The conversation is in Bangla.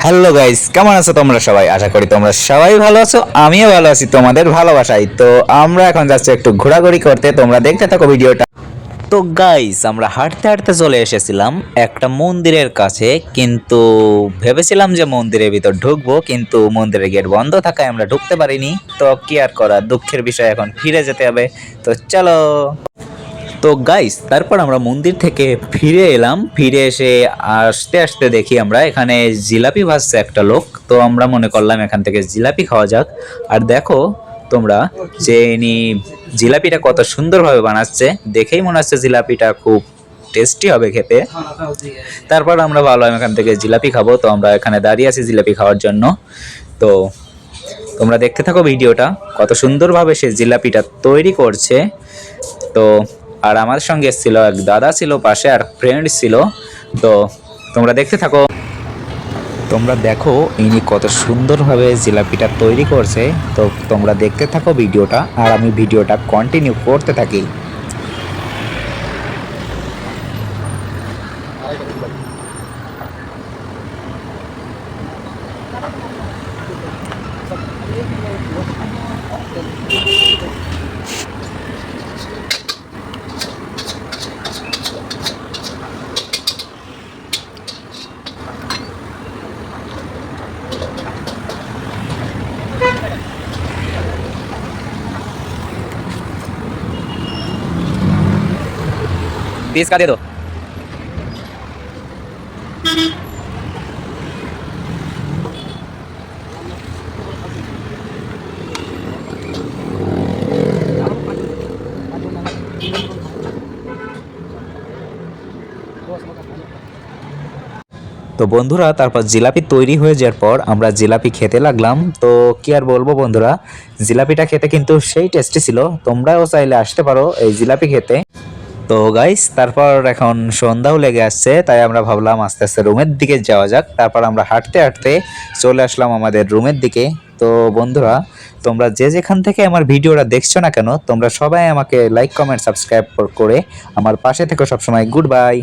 হ্যালো গাইস, কেমন আছো তোমরা সবাই? আশা করি তোমরা সবাই ভালো আছো, আমিও ভালো আছি তোমাদের ভালোবাসায়। তো আমরা এখন যাচ্ছি একটু ঘোরাঘুরি করতে, তোমরা দেখতে থাকো ভিডিওটা। তো গাইস, আমরা হাঁটতে হাঁটতে চলে এসেছিলাম একটা মন্দিরের কাছে, কিন্তু ভেবেছিলাম যে মন্দিরের ভিতর ঢুকবো, কিন্তু মন্দিরের গেট বন্ধ থাকায় আমরা ঢুকতে পারিনি। তো কি আর করার, দুঃখের বিষয়, এখন ফিরে যেতে হবে। তো চলো। তো গাইস, তারপর আমরা মন্দির থেকে ফিরে এলাম। ফিরে এসে আস্তে আস্তে দেখি আমরা এখানে জিলাপি ভাজছে একটা লোক। তো আমরা মনে করলাম এখান থেকে জিলাপি খাওয়া যাক। আর দেখো তোমরা, যে ইনি জিলাপিটা কত সুন্দরভাবে বানাচ্ছে, দেখেই মনে হচ্ছে জিলাপিটা খুব টেস্টি হবে খেতে। তারপর আমরা ভাবলাম এখান থেকে জিলাপি খাবো। তো আমরা এখানে দাঁড়িয়ে আছি জিলাপি খাওয়ার জন্য। তো তোমরা দেখতে থাকো ভিডিওটা, কত সুন্দরভাবে সে জিলাপিটা তৈরি করছে। তো আর আমার সঙ্গে ছিল এক দাদা, ছিল পাশে, আর ফ্রেন্ড ছিল। তো তোমরা দেখতে থাকো। তোমরা দেখো ইনি কত সুন্দরভাবে জিলাপিটা তৈরি করছে। তো তোমরা দেখতে থাকো ভিডিওটা, আর আমি ভিডিওটা কন্টিনিউ করতে থাকি। तीस का दे दो। তো বন্ধুরা, তারপর জিলাপি তৈরি হয়ে যাওয়ার পর আমরা জিলাপি খেতে লাগলাম। তো কি আর বলবো বন্ধুরা, জিলাপিটা খেতে কিন্তু সেই টেস্টি ছিল। তোমরাও চাইলে আসতে পারো এই জিলাপি খেতে। তো গাইস, তারপর এখন সন্ধ্যাও লেগে আসছে, তাই আমরা ভাবলাম আস্তে আস্তে রুমের দিকে যাওয়া যাক। তারপর আমরা হাঁটতে হাঁটতে চলে আসলাম আমাদের রুমের দিকে। তো বন্ধুরা, তোমরা যে যেখান থেকে আমার ভিডিওটা দেখছো না কেন, তোমরা সবাই আমাকে লাইক, কমেন্ট, সাবস্ক্রাইব করে আমার পাশে থেকো সবসময়। Good bye.